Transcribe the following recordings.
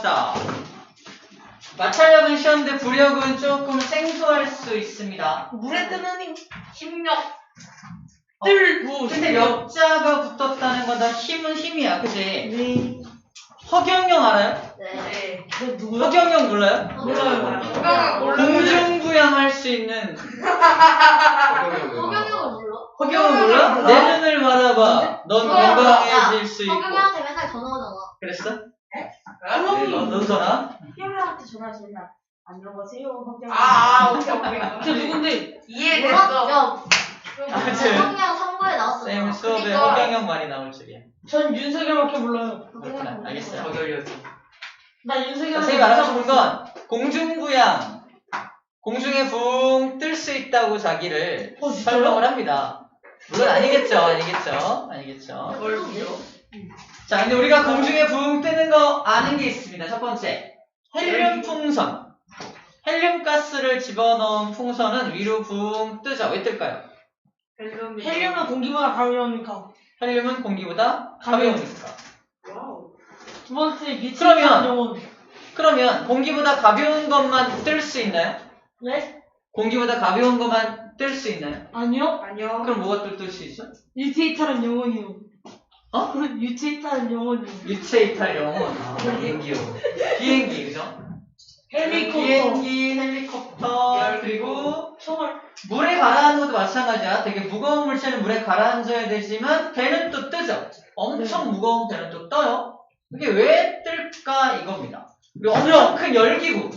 자, 마찰력은 쉬웠는데 부력은 조금 생소할 수 있습니다. 물에 뜨는 힘력. 근데 역자가 붙었다는 건 다 힘은 힘이야, 그치? 네. 허경영 알아요? 네. 누구야? 허경영 몰라요? 몰라요. 공중부양할 수 있는 허경영을 몰라? 허경영 몰라? 내 눈을 바라봐. 넌 건강해질 수 있고. 허경영한테 맨날 전화 오잖아. 그랬어? 허경영. 너 전화? 희영이한테 전화해서 맨날 안녕하세요 허경. 저 누군데? 이해됐어. 아, 허경영 선거에 나왔어. 쌤 수업에 허경영 많이 나올 줄이야. 전 윤석열밖에 몰라요. 그렇구나. 알겠어요. 나 윤석열. 쌤이 알아서 싶은 건 공중부양. 공중에 붕 뜰 수 있다고 자기를 설명을 합니다. 물론 아니겠죠. 뭘 보여? 자, 근데 우리가 공중에 붕 뜨는 거 아는 게 있습니다. 첫 번째, 헬륨 풍선. 헬륨 가스를 집어넣은 풍선은 위로 붕 뜨죠. 왜 뜰까요? 헬륨은 공기보다 가벼우니까. 헬륨은 공기보다 가벼우니까. 두 번째 미치. 그러면 공기보다 가벼운 것만 뜰 수 있나요? 네? 공기보다 가벼운 것만 뜰 수 있나요? 아니요. 그럼 뭐가 뜰 수 있어? 유체이탈은 영혼이요. 어? 유체이탈은 영혼이요. 유체 이탈 영혼. 비행기요. 비행기, 그죠? 비행기, 헬리콥터, 그리고 총알. 물에 가라앉는 것도 마찬가지야. 되게 무거운 물체는 물에 가라앉아야 되지만 배는 또 뜨죠. 엄청 무거운 배는 또 떠요. 이게 왜 뜰까 이겁니다. 그리고 엄청 큰 열기구.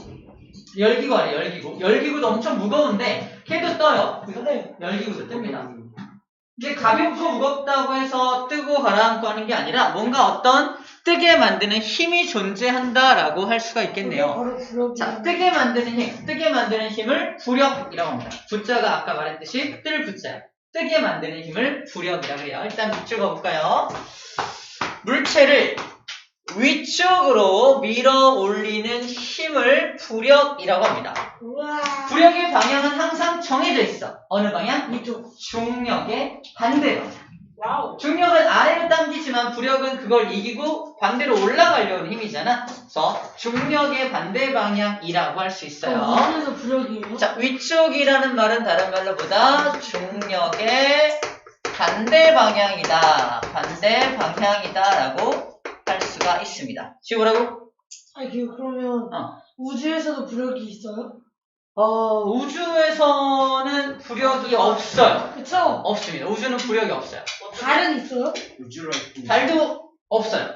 열기구 아니에요, 열기구. 열기구도 엄청 무거운데 걔도 떠요. 그죠? 열기구도 뜹니다. 이게 가볍고 무겁다고 해서 뜨고 가라앉고 하는 게 아니라 뭔가 어떤 뜨게 만드는 힘이 존재한다라고 할 수가 있겠네요. 바로 부럽. 자, 뜨게 만드는 힘을 부력이라고 합니다. 부자가 아까 말했듯이 뜰 부자. 뜨게 만드는 힘을 부력이라고 해요. 일단 읽어볼까요? 물체를 위쪽으로 밀어 올리는 힘을 부력이라고 합니다. 우와. 부력의 방향은 항상 정해져 있어. 어느 방향? 이쪽. 중력의 반대 방향. 와우. 중력은 아래로 당기지만 부력은 그걸 이기고 반대로 올라가려는 힘이잖아. 그래서 중력의 반대 방향이라고 할 수 있어요. 그래서 부력이에요? 자, 위쪽이라는 말은 다른 말로 보다 중력의 반대 방향이다. 반대 방향이다라고 할 수가 있습니다. 지우라고? 그러면 우주에서도 부력이 있어요? 우주에서는 부력이 없어요. 그쵸? 없습니다. 우주는 부력이 없어요. 달은 있어요? 달도 없어요.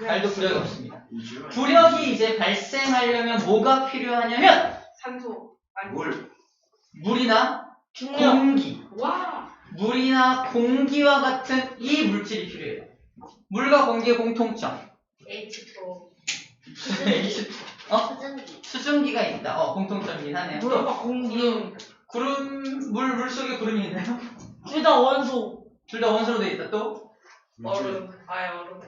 달도 부력이 없습니다. 부력이 이제 발생하려면 뭐가 필요하냐면 산소. 물이나 중력. 공기. 와. 물이나 공기와 같은 이 물질이 필요해요. 물과 공기의 공통점. H2O. 수증기가 있다. 공통점이긴 하네요. 물과 공기. 물 속에 구름이 있나요? 둘 다 원소. 둘 다 원소로 돼 있다. 또 얼음. 얼음.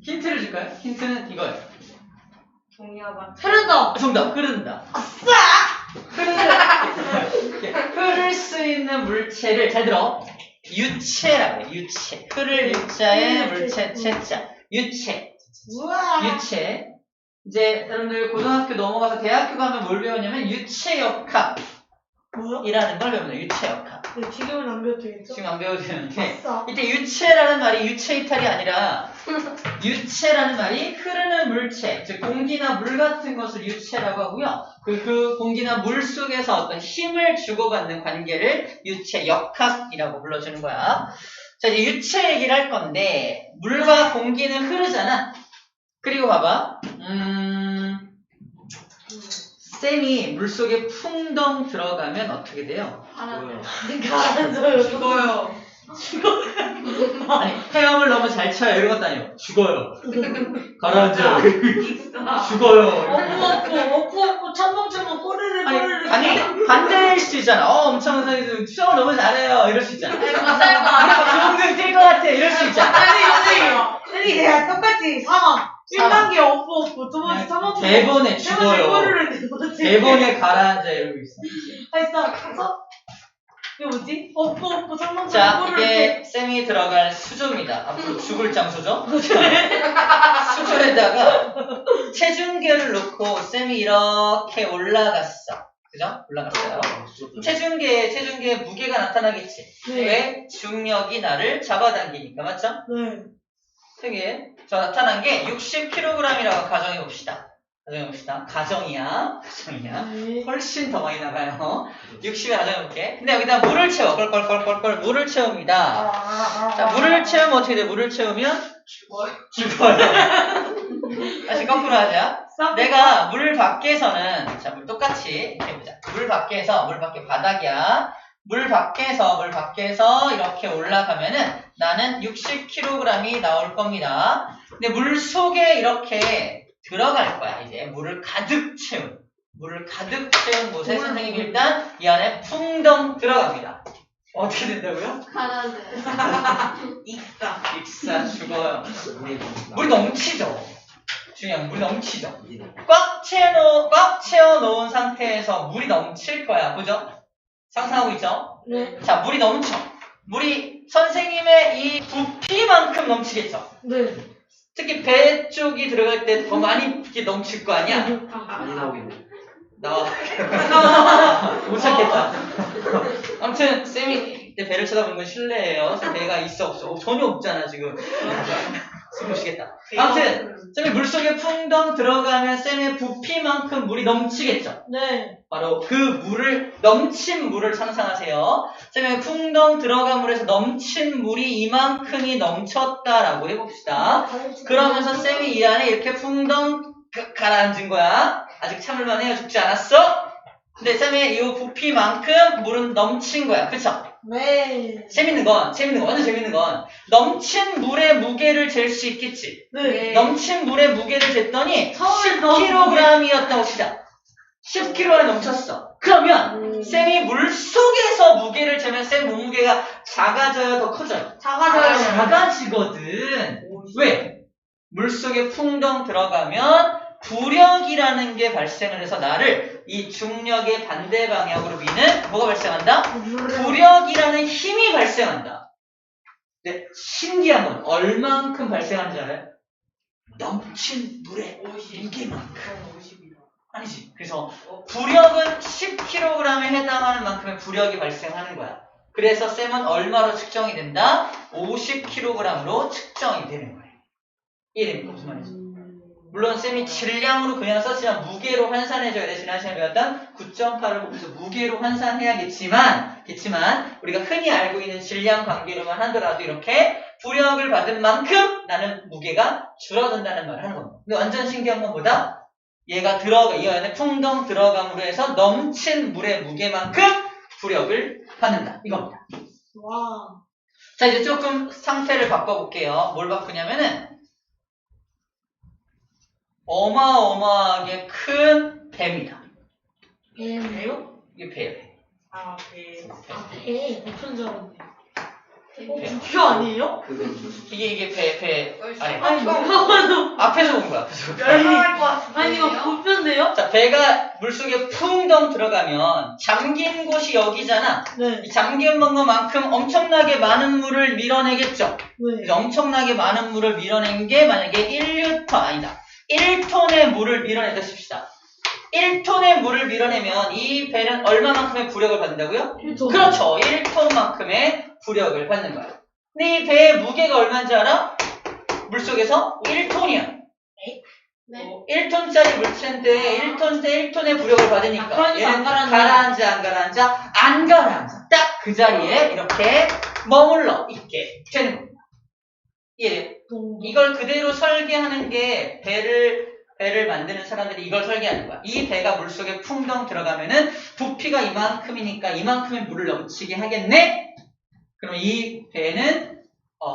힌트를 줄까요? 힌트는 이거예요. 동야반. 흐른다. 정답. 흐른다. 흐를 수 있는 물체를 잘 들어. 유체라고 해요. 유체. 흐를 유자에 물체 체자. 유체. 우와. 유체. 이제 여러분들 고등학교 넘어가서 대학교 가면 뭘 배우냐면 유체역학이라는 뭐요? 걸 배웁니다. 유체역학. 네, 지금은 안 배워도 되겠죠? 지금 안 배워도 되는데 아싸. 이때 유체라는 말이 유체이탈이 아니라 유체라는 말이 흐르는 물체, 즉 공기나 물 같은 것을 유체라고 하고요. 그 공기나 물 속에서 어떤 힘을 주고받는 관계를 유체역학이라고 불러주는 거야. 자, 이제 유체 얘기를 할 건데 물과 공기는 흐르잖아. 그리고 봐봐. 쌤이 물속에 풍덩 들어가면 어떻게 돼요? 가라앉아요. 죽어요. 아니, 헤엄을 너무 잘 쳐요. 이런 것도 아니에요. 죽어요. 가라앉아요. 죽어요. 엎고 첨벙첨벙 꼬르르 꼬르르. 아니, 반대일 수 있잖아. 엄청 수영을 너무 잘해요. 이럴 수 있잖아. 못할 거 알아. 둥둥 뛸 것 같아. 이럴 수 있잖아. 아니 내가 똑같이 상황. 1단계 엎고 두 번째 첨벙첨벙. 대본에 죽어요. 꼬르르 네 번째. 대본에 가라앉아 이러고 있어. 했어. 가서 이게 뭐지? 어프 상상. 자, 이게 쌤이 들어갈 수조입니다. 앞으로 죽을 장소죠? 수조에다가 체중계를 놓고 쌤이 이렇게 올라갔어. 그죠? 올라갔어요. 체중계에 무게가 나타나겠지. 네. 왜? 중력이 나를 잡아당기니까. 맞죠? 네. 되게 저 나타난 게 60kg이라고 가정해봅시다. 가정이야. 네. 훨씬 더 많이 나가요. 60에 가정해볼게. 근데 여기다 물을 채워. 껄껄껄껄껄 물을 채웁니다. 자, 물을 채우면 어떻게 돼? 물을 채우면 죽어요. 다시 거꾸로 하자. 내가 물 밖에서는, 자, 물 똑같이 이렇게 해보자. 물 밖에 바닥이야. 물 밖에서 이렇게 올라가면은 나는 60kg이 나올 겁니다. 근데 물 속에 이렇게 들어갈 거야. 이제 물을 가득 채운 곳에 선생님이 일단 이 안에 풍덩 들어갑니다. 어떻게 된다고요? 가라앉아. 익사 죽어요. 물이 넘치죠. 중요한 물이 넘치죠. 꽉 채워 놓은 상태에서 물이 넘칠 거야. 그죠? 상상하고 있죠? 네. 자, 물이 넘쳐. 물이 선생님의 이 부피만큼 넘치겠죠. 네. 특히 배 쪽이 들어갈 때 더 많이 이렇게 넘칠 거 아니야? 많이 나오겠네. 나와. 못 찾겠다. 아무튼 쌤이 그때 배를 쳐다보는 건 실례예요. 배가 있어 없어? 전혀 없잖아 지금. 쌤 보시겠다. 아무튼 쌤이 물속에 풍덩 들어가면 쌤의 부피만큼 물이 넘치겠죠. 네. 바로 그 물을 넘친 물을 상상하세요. 쌤의 풍덩 들어간 물에서 넘친 물이 이만큼이 넘쳤다라고 해봅시다. 그러면서 쌤이 이 안에 이렇게 풍덩 가라앉은 거야. 아직 참을만 해요. 죽지 않았어? 근데 쌤의 이 부피만큼 물은 넘친 거야. 그쵸? 네. 완전 재밌는 건 넘친 물의 무게를 잴 수 있겠지. 네. 넘친 물의 무게를 쟀더니 서울 너무 10kg이었다고 치자. 10kg가 넘쳤어. 그러면 쌤이 물 속에서 무게를 재면 쌤 몸무게가 작아져요, 더 커져요? 작아져요. 작아지거든. 왜? 물 속에 풍덩 들어가면 부력이라는 게 발생을 해서 나를 이 중력의 반대 방향으로 미는 뭐가 발생한다? 부력이라는 힘이 발생한다. 근데 신기한 건 얼만큼 발생하는지 알아요? 넘친 물의 무게만큼. 아니지. 그래서 부력은 10kg에 해당하는 만큼의 부력이 발생하는 거야. 그래서 쌤은 얼마로 측정이 된다? 50kg으로 측정이 되는 거예요. 이해됩니까? 무슨 말인지? 물론 쌤이 질량으로 그냥 썼지만 무게로 환산해줘야 돼. 지난 시간에 배웠던 9.8을 곱해서 무게로 환산해야겠지만 우리가 흔히 알고 있는 질량 관계로만 하더라도 이렇게 부력을 받은 만큼 나는 무게가 줄어든다는 말을 하는 겁니다. 근데 완전 신기한 건 뭐다? 얘가 이 안에 풍덩 들어감으로 해서 넘친 물의 무게만큼 부력을 받는다. 이겁니다. 와. 자, 이제 조금 상태를 바꿔볼게요. 뭘 바꾸냐면은 어마어마하게 큰 배입니다. 배예요? 이게 배예요. 아, 네. 배. 어떤 줄 알았네. 배. 부표 아니에요? 이게 배. 아니, 아니, 뭐야. 앞에서 본 거야. 아니, 이거 부표인데요? 자, 배가 물속에 풍덩 들어가면 잠긴 곳이 여기잖아. 네. 이 잠긴 것만큼 엄청나게 많은 물을 밀어내겠죠. 네. 그래서 엄청나게 많은 물을 밀어낸 게 만약에 1L 아니다. 1톤의 물을 밀어냈다 칩시다. 1톤의 물을 밀어내면 이 배는 얼마만큼의 부력을 받는다고요? 1톤. 그렇죠. 1톤만큼의 부력을 받는 거야. 근데 이 배의 무게가 얼마인지 알아? 물속에서 1톤이야. 네. 1톤짜리 물체인데 1톤의 부력을 받으니까 그러니까 얘는 안 가라앉아. 안 가라앉아. 딱 그 자리에 이렇게 머물러 있게 되는 겁니다. 예. 이걸 그대로 설계하는 게 배를 만드는 사람들이 이걸 설계하는 거야. 이 배가 물속에 풍덩 들어가면은 부피가 이만큼이니까 이만큼의 물을 넘치게 하겠네? 그럼 이 배는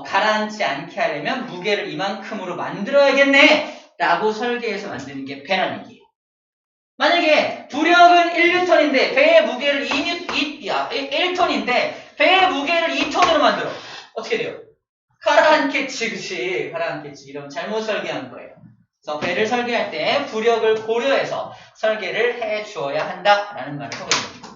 가라앉지 않게 하려면 무게를 이만큼으로 만들어야겠네? 라고 설계해서 만드는 게 배라는 얘기예요. 만약에 부력은 1N인데 배의 무게를 1톤인데 배의 무게를 2톤으로 만들어. 어떻게 돼요? 가라앉겠지, 그치? 가라앉겠지. 이러면 잘못 설계한 거예요. 그래서 배를 설계할 때 부력을 고려해서 설계를 해 주어야 한다라는 말을 하고 있습니다.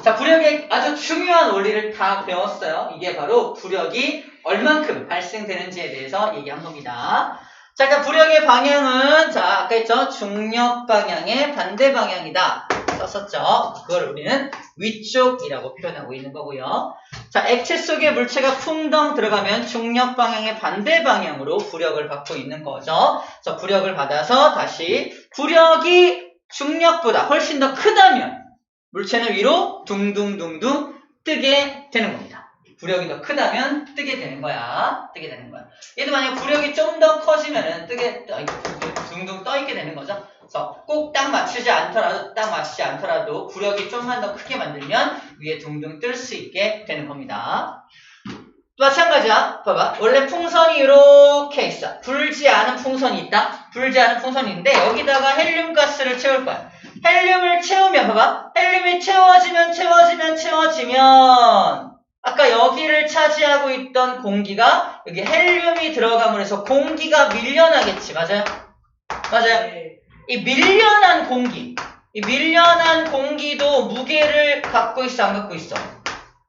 자, 부력의 아주 중요한 원리를 다 배웠어요. 이게 바로 부력이 얼만큼 발생되는지에 대해서 얘기한 겁니다. 자, 일단 부력의 방향은, 자, 아까 했죠? 중력 방향의 반대 방향이다. 썼었죠? 그걸 우리는 위쪽이라고 표현하고 있는 거고요. 자, 액체 속에 물체가 풍덩 들어가면 중력 방향의 반대 방향으로 부력을 받고 있는 거죠. 자, 부력을 받아서 다시 부력이 중력보다 훨씬 더 크다면 물체는 위로 둥둥둥둥 뜨게 되는 겁니다. 부력이 더 크다면 뜨게 되는 거야. 뜨게 되는 거야. 얘도 만약 부력이 좀 더 커지면은 둥둥 떠 있게 되는 거죠. 그래서 꼭 딱 맞추지 않더라도 부력이 좀만 더 크게 만들면 위에 둥둥 뜰 수 있게 되는 겁니다. 마찬가지야. 봐봐. 원래 풍선이 이렇게 있어. 불지 않은 풍선이 있다. 불지 않은 풍선이 있는데 여기다가 헬륨 가스를 채울 거야. 헬륨을 채우면 봐봐. 헬륨이 채워지면 아까 여기를 차지하고 있던 공기가 여기 헬륨이 들어감으로 해서 공기가 밀려나겠지. 맞아요? 맞아요. 네. 이 밀려난 공기도 무게를 갖고 있어, 안 갖고 있어?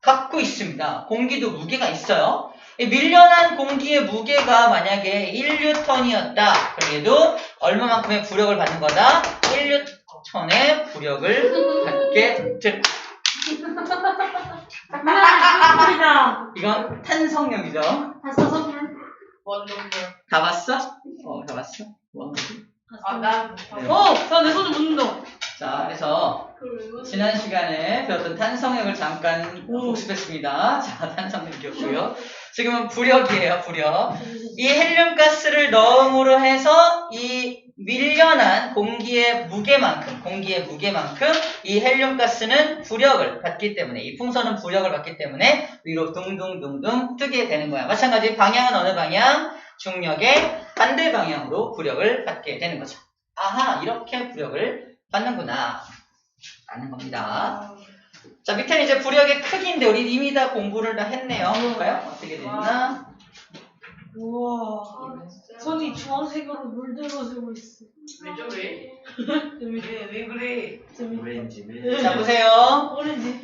갖고 있습니다. 공기도 무게가 있어요. 이 밀려난 공기의 무게가 만약에 1N이었다. 그럼 얘도 얼마만큼의 부력을 받는 거다? 1N의 부력을 받게 될 거다. 이건 탄성력이죠. 다 써서 물. 원동력. 다 봤어? 다 봤어? 난 네. 나내 손을 묻는다. 자, 그래서 지난 시간에 배웠던 탄성력을 잠깐 복습했습니다. 자, 탄성력이었고요. 지금은 부력이에요, 부력. 이 헬륨 가스를 넣음으로 해서 이 밀려난 공기의 무게만큼 이 헬륨 가스는 부력을 받기 때문에, 이 풍선은 부력을 받기 때문에 위로 둥둥둥둥 뜨게 되는 거야. 마찬가지 방향은 어느 방향? 중력의 반대 방향으로 부력을 받게 되는 거죠. 아하, 이렇게 부력을 받는구나 라는 겁니다. 자, 밑에는 이제 부력의 크기인데 우리 이미 다 공부를 다 했네요. 볼까요? 어떻게 되나? 우와. 손이 주황색으로 물들어지고 있어. 왜 저래? 왜 그래? 자, 보세요. 오렌지.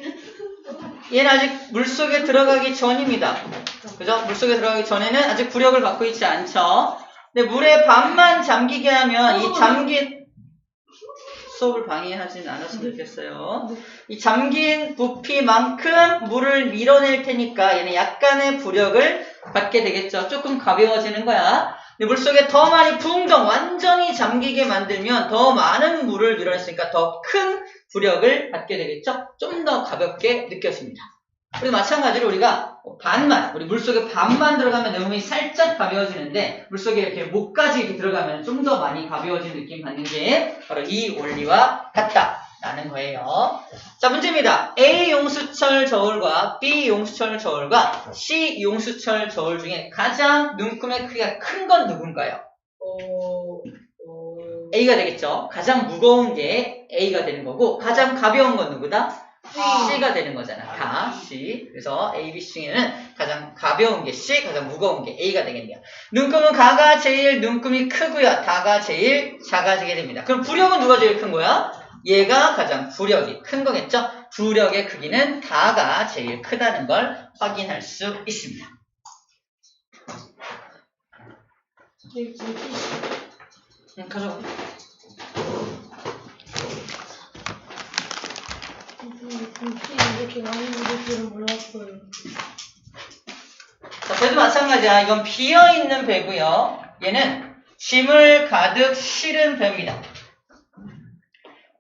얘는 아직 물속에 들어가기 전입니다. 그죠? 물속에 들어가기 전에는 아직 부력을 받고 있지 않죠? 근데 물에 반만 잠기게 하면 이 잠긴 수업을 방해하진 않았으면 좋겠어요. 이 잠긴 부피만큼 물을 밀어낼 테니까 얘는 약간의 부력을 받게 되겠죠. 조금 가벼워지는 거야. 근데 물속에 더 많이 붕덩 완전히 잠기게 만들면 더 많은 물을 밀어냈으니까 더 큰 부력을 받게 되겠죠. 좀 더 가볍게 느껴집니다. 그리고 마찬가지로 우리가 우리 물속에 반만 들어가면 내몸이 살짝 가벼워지는데 물속에 이렇게 목까지 이렇게 들어가면 좀 더 많이 가벼워진 느낌 받는 게 바로 이 원리와 같다라는 거예요. 자, 문제입니다. A 용수철 저울과 B 용수철 저울과 C 용수철 저울 중에 가장 눈금의 크기가 큰 건 누군가요? A가 되겠죠. 가장 무거운 게 A가 되는 거고 가장 가벼운 건 누구다? C가 되는 거잖아. 다 C. 그래서 A, B, C 중에는 가장 가벼운 게 C, 가장 무거운 게 A가 되겠네요. 눈금은 가가 제일 눈금이 크고요. 다가 제일 작아지게 됩니다. 그럼 부력은 누가 제일 큰 거야? 얘가 가장 부력이 큰 거겠죠? 부력의 크기는 다가 제일 크다는 걸 확인할 수 있습니다. 가져가. 이렇게 많이 묻을 줄은 몰랐어요. 자, 배도 마찬가지야. 이건 비어있는 배고요. 얘는 짐을 가득 실은 배입니다.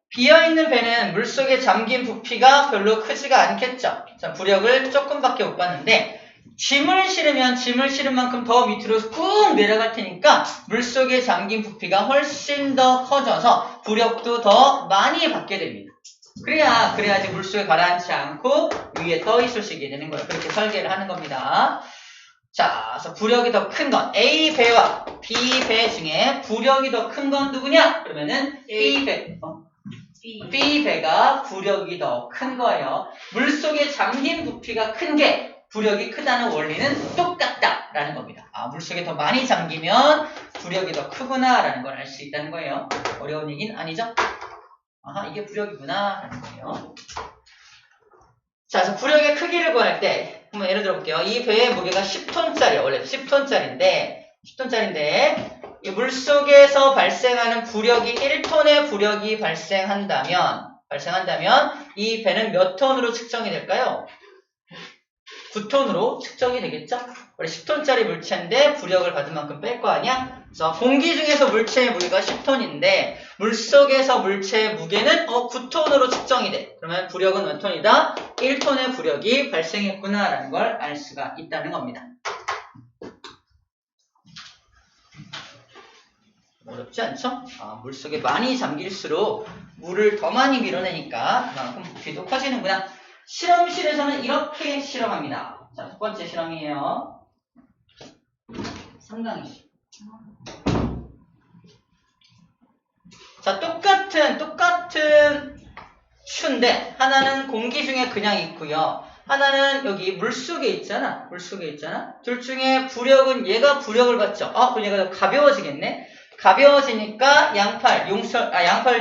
비어있는 배는 물속에 잠긴 부피가 별로 크지가 않겠죠. 자, 부력을 조금밖에 못 받는데 짐을 실은 만큼 더 밑으로 꾹 내려갈 테니까 물속에 잠긴 부피가 훨씬 더 커져서 부력도 더 많이 받게 됩니다. 그래야지 물속에 가라앉지 않고 위에 떠 있을 수 있게 되는 거예요. 그렇게 설계를 하는 겁니다. 자, 그래서 부력이 더 큰 건 A 배와 B 배 중에 부력이 더 큰 건 누구냐? 그러면은 B 배. B 배가 부력이 더 큰 거예요. 물속에 잠긴 부피가 큰 게 부력이 크다는 원리는 똑같다라는 겁니다. 아, 물속에 더 많이 잠기면 부력이 더 크구나라는 걸 알 수 있다는 거예요. 어려운 얘기는 아니죠? 아하, 이게 부력이구나 라는 거예요. 자, 그래서 부력의 크기를 구할 때 한번 예를 들어 볼게요. 이 배의 무게가 10톤짜리예요. 원래 10톤짜리인데 이 물속에서 발생하는 부력이 1톤의 부력이 발생한다면 이 배는 몇 톤으로 측정이 될까요? 9톤으로 측정이 되겠죠? 원래 10톤짜리 물체인데 부력을 받은 만큼 뺄 거 아니야? 그래서 공기 중에서 물체의 무게가 10톤인데 물속에서 물체의 무게는 9톤으로 측정이 돼. 그러면 부력은 몇 톤이다? 1톤의 부력이 발생했구나라는 걸 알 수가 있다는 겁니다. 어렵지 않죠? 물속에 많이 잠길수록 물을 더 많이 밀어내니까 그만큼 부피도 커지는구나. 실험실에서는 이렇게 실험합니다. 자, 첫 번째 실험이에요. 상당히 쉽죠. 자, 똑같은 추인데 하나는 공기 중에 그냥 있고요. 하나는 여기 물속에 있잖아. 둘 중에 부력은 얘가 부력을 받죠. 그럼 얘가 더 가벼워지겠네. 가벼워지니까 양팔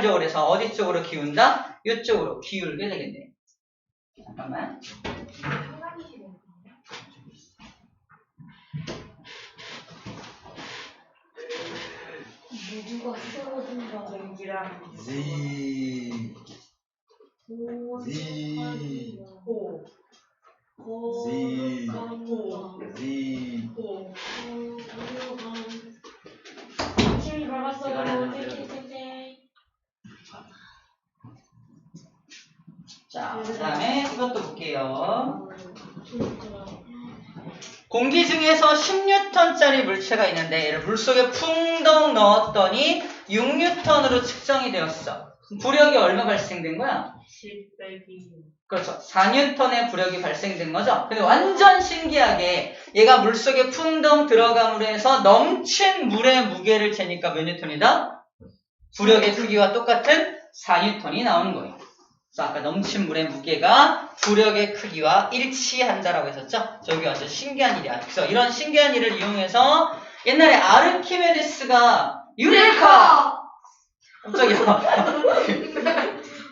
쪽으로 해서 어디 쪽으로 기운다? 이쪽으로 기울게 되겠네. 잠깐만. 누가 쓰러진가. 공기랑 Z 호. 자, 그 다음에 이것도 볼게요. 공기 중에서 10뉴턴짜리 물체가 있는데 얘를 물속에 풍덩 넣었더니 6뉴턴으로 측정이 되었어. 부력이 얼마 발생된 거야? 10 빼기. 그렇죠. 4뉴턴의 부력이 발생된 거죠. 근데 완전 신기하게 얘가 물속에 풍덩 들어감으로 해서 넘친 물의 무게를 재니까 몇 뉴턴이다? 부력의 크기와 똑같은 4뉴턴이 나오는 거예요. 그래서 아까 넘친 물의 무게가 부력의 크기와 일치한다라고 했었죠. 저기 완전 신기한 일이야. 그래서 이런 신기한 일을 이용해서 옛날에 아르키메데스가 유레카! 깜짝이야.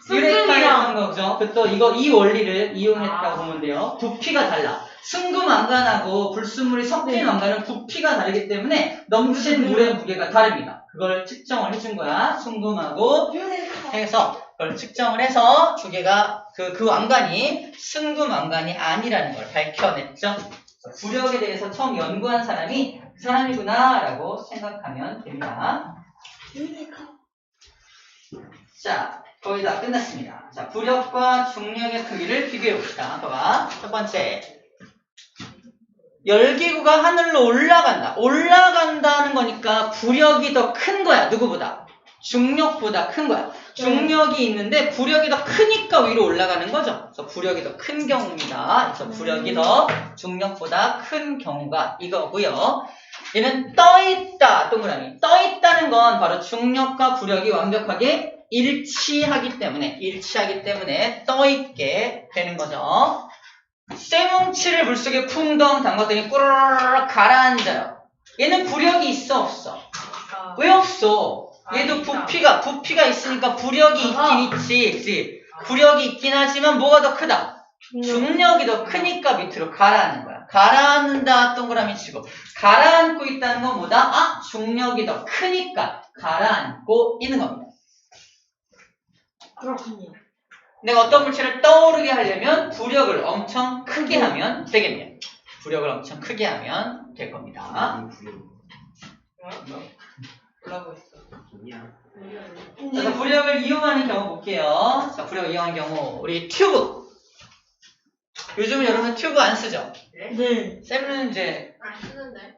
유레카를 한 거죠. 또 이 원리를 이용했다고 보면 돼요. 부피가 달라. 승금왕간하고 불순물이 섞인 왕간은 부피가 다르기 때문에 넘친 물의 무게가 다릅니다. 그걸 측정을 해준 거야. 승금하고 해서 그걸 측정을 해서 두 개가 그 왕간이 승금왕간이 아니라는 걸 밝혀냈죠. 부력에 대해서 처음 연구한 사람이 그 사람이구나라고 생각하면 됩니다. 자, 거의 다 끝났습니다. 자, 부력과 중력의 크기를 비교해봅시다. 봐봐. 첫 번째. 열기구가 하늘로 올라간다. 올라간다는 거니까 부력이 더 큰 거야. 누구보다? 중력보다 큰 거야. 중력이 있는데 부력이 더 크니까 위로 올라가는 거죠. 그래서 부력이 더 큰 경우입니다. 그래서 부력이 더 중력보다 큰 경우가 이거고요. 얘는 떠있다. 동그라미. 떠있다는 건 바로 중력과 부력이 완벽하게 일치하기 때문에 떠있게 되는 거죠. 쇠뭉치를 물속에 풍덩 담갔더니 꾸르르 가라앉아요. 얘는 부력이 있어 없어? 왜 없어? 얘도 부피가 있으니까 부력이 있긴 있지. 그치? 부력이 있긴 하지만 뭐가 더 크다? 중력이 더 크니까 밑으로 가라앉는 거야. 가라앉는다 동그라미 치고. 가라앉고 있다는 건 뭐다? 중력이 더 크니까 가라앉고 있는 겁니다. 그렇군요. 내가 어떤 물체를 떠오르게 하려면 부력을 엄청 크게 하면 되겠네요. 부력을 엄청 크게 하면 될 겁니다. 올라고 있어. 자, 부력을 이용하는 경우 볼게요. 자, 부력을 이용하는 경우 우리 튜브. 요즘은 여러분 튜브 안 쓰죠? 네. 쌤은 이제 안 쓰는데.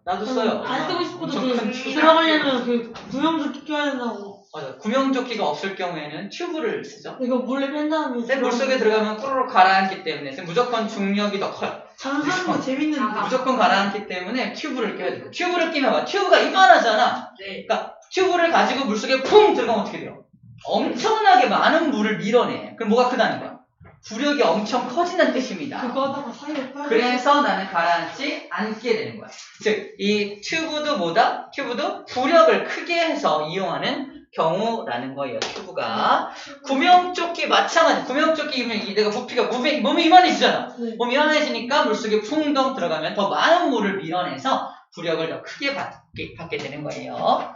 나도 써요. 안 쓰고 싶어도 엄청 큰 그 튜브. 들어가려면 그 구명조끼 껴야 된다고. 맞아. 구명조끼가 없을 경우에는 튜브를 쓰죠. 이거 물에 뺀 다음에. 쌤 물속에 들어가면 꾸르르 가라앉기 때문에 쌤 무조건 중력이 더 커요. 장사하는 거 재밌는데. 무조건 가라앉기 때문에 튜브를 껴야 돼요. 튜브를 끼면 봐. 튜브가 이만하잖아. 네. 그러니까 튜브를 가지고 물속에 풍 들어가면 어떻게 돼요? 엄청나게 많은 물을 밀어내. 그럼 뭐가 크다는 거야? 부력이 엄청 커진다는 뜻입니다. 그거 하다가 사이에 빠져. 그래서 나는 가라앉지 않게 되는 거야. 즉, 이 튜브도 뭐다? 튜브도 부력을 크게 해서 이용하는 경우라는 거예요. 큐브가. 구명조끼 마찬가지. 구명조끼 내가 부피가 몸이 이만해지잖아. 네. 몸이 이만해지니까 물속에 풍덩 들어가면 더 많은 물을 밀어내서 부력을 더 크게 받게 되는 거예요.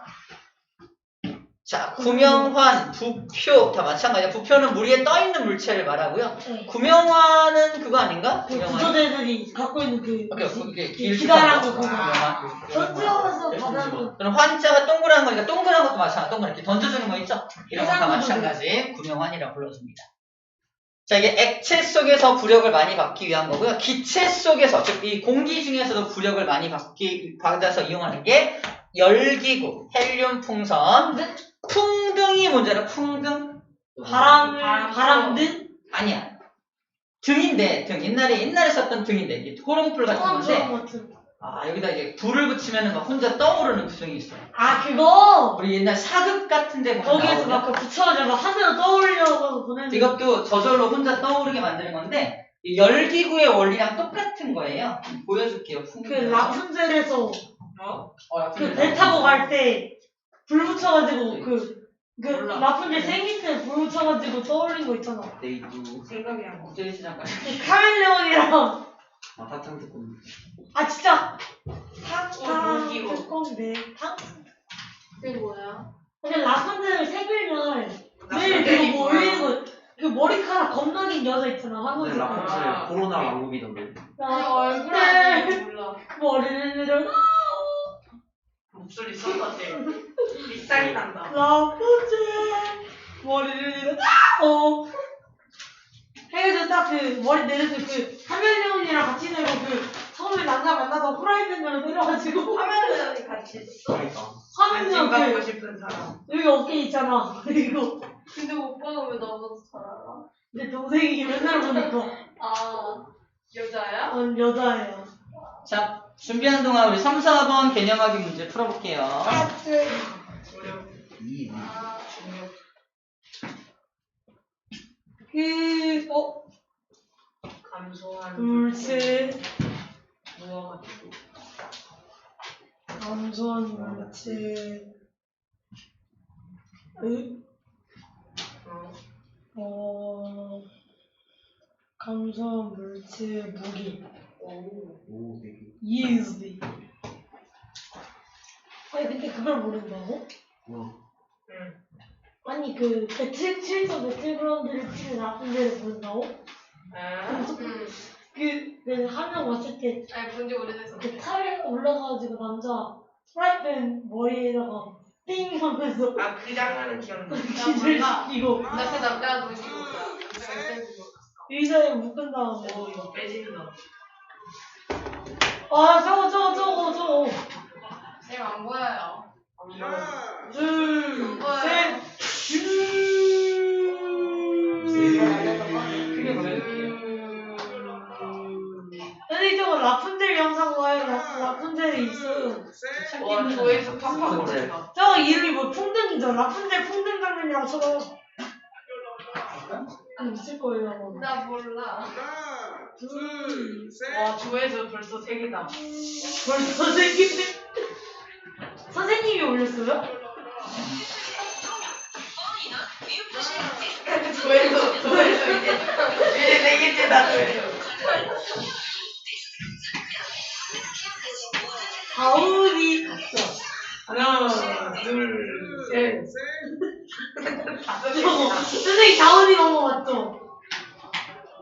자, 구명환, 부표 다 마찬가지야. 부표는 물 위에 떠 있는 물체를 말하고요. 네. 구명환은 그거 아닌가? 그 구명환. 구조대들이 갖고 있는 그게 기다란 거 그거. 던져서 바다로. 그럼 환자가 동그란 거니까 동그란 것도 마찬가지. 동그란 이렇게 던져주는 거 있죠? 이런 거 다 마찬가지. 구명환이라고 불러줍니다. 자, 이게 액체 속에서 부력을 많이 받기 위한 거고요. 기체 속에서, 즉 이 공기 중에서도 부력을 많이 받아서 이용하는 게 열기구, 헬륨 풍선, 풍등이 문제라. 풍등? 바람등? 아니야. 등인데, 등. 옛날에 썼던 등인데, 이게 호롱불 같은 건데, 여기다 이제 불을 붙이면 막 혼자 떠오르는 그 등이 있어요. 아, 그거? 우리 옛날 사극 같은 데 보면 거기에서 나오거든요. 막 붙여가지고 하늘로 떠올려고 보내는. 이것도 저절로 혼자 떠오르게 만드는 건데, 이 열기구의 원리랑 똑같은 거예요. 보여줄게요. 그 풍등. 라푼젤에서 그 배 라푼젤. 타고 갈 때 불 붙여가지고 몰라. 라푼젤 생일 때 불 붙여가지고 떠올린 거 있잖아. 네이두. 생각이 안 나. 국제시장까지. 그 카멜레온이랑 사탕 듣고. 진짜 무기고. 뚜껑인데 그게 뭐야? 근데 라푼젤 생일날 매일 라푼젤이 그거 뭐 뭐야? 올리는 거 그 머리카락 겁나 긴 여자 있잖아 한국 근데 아, 라푼젤 코로나 왕국이던데. 얼굴 네. 아니면 몰라. 머리를 내려 목소리 쏟아 대. 빗살이 난다. 라푼젤 머리를 내려 해가지고 딱 그 머리 내려서 그 카멜레온이랑 같이 내고 그 처음에 남자 만나서 후라이팬으로 내려가지고 화면을 같이 있어. 그러니까. 관심 하면 받고 그 싶은 사람. 여기 어깨 있잖아. 그리고 근데 오빠가 왜 나보다 잘 알아? 내 동생이 맨날 보니까 아, 여자야? 여자예요. 자, 준비하는 동안 우리 3, 4번 개념하기 문제 풀어볼게요. 어려워. 아, 중요. 감소한 물체 누워가지고. 감소한 물체 감소한 물체 무기 오, 되게. used. 아니 근데 그걸 모른다고? 와. 응. 아니 그 배틀 배틀그라운드를 치는 라푼젤을 모른다고? 그 한 명 왔을 때 아니, 본지 오래돼서. 그 탈에 올라가가지고 남자 프라이팬 머리에다가 띵 하면서 그 장면은 기억나. 기절 몰라. 시키고 나 그 남자가 누구지? 의자에 묶은 다음에 이거 빼진다. 저거 쌤 안 보여요. 둘, 셋, 크게 보여줄게요. 선생님 저거 라푼젤 영상 봐요. 라푼젤이 있어요. 와, 조회수 팍팍 오른다. 저거 이름이 뭐 풍등이죠. 라푼젤 풍등 장면이라고 쳐봐요. 있을 거예요. 아마. 나 몰라. 와, 조회수 벌써 3개다. 벌써 선생님이 선생님이 올렸어요? 조회수 이제 4개째다, 조회수. 다운이 하나, 둘, 셋. 다섯 저거 개다. 선생님 다운이 넘어 맞죠?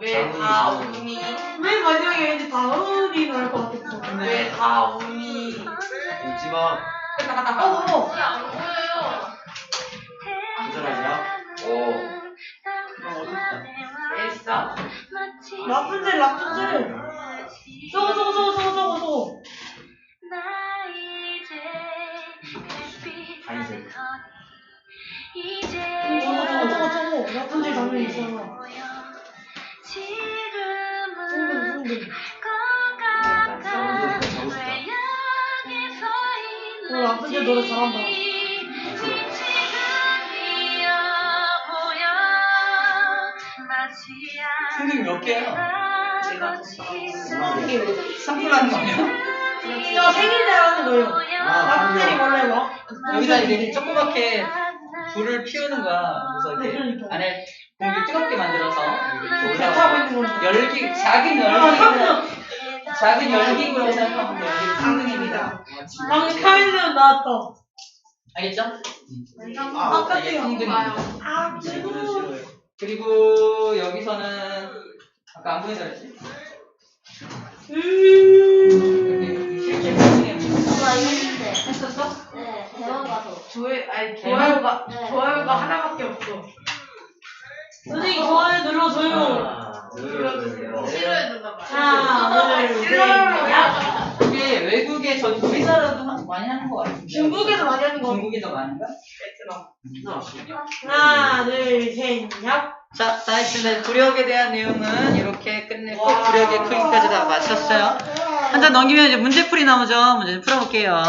왜 다 우니? 맨 마지막에 왠지 다운이 나올 것 같았어. 왜 다 우니? 웃지 마. 어머 안 보여요. 기절하지야. 애써. 라푼젤 저거 다이제. 저거 라푼젤 장면 있잖아. 풍등 사람들이 가고 싶다. 라푼젤 노래 잘한다. 선생님 몇 개예요? 내가 sample 하는 거 아니야? 저 생일 때 하는 거예요. 아, 라푼젤이 원래 뭐? 여기다 이렇게 조그맣게 불을 피우는 거야. 그래서 네, 이렇게 그러니까. 안에 공기 뜨겁게 만들어서 이렇게 배 타고 올라가고 있는 거는. 열기 작은 작은 열기구라고 생각하면 돼요. 이게 풍등입니다. 방금 카멜레온 나왔다. 알겠죠? 아까 이게 때요. 풍등입니다. 아, 이거는 그리고. 싫어요. 그리고 여기서는 아까 안 보이자 그랬지? 실제 풍등입니다. 나 이거 했는데. 했었어? 네, 대원 가서. 좋아요가 네. 좋아요가 하나밖에 없어. 선생님 좋아요 눌러줘요. 하나, 둘, 셋. 싫어해 준단 말이야. 하나, 둘, 셋. 이게 외국에 전 우리나라도 많이 하는 것 같은데. 중국에서 많이 하는 거. 중국이 더 많은가? 하나, 둘, 셋, 얍. 자, 다 했습니다. 구력에 대한 내용은 이렇게 끝냈고 구력의 크기까지 다 마쳤어요. 한 장 넘기면 이제 문제풀이 나오죠. 문제 풀어볼게요.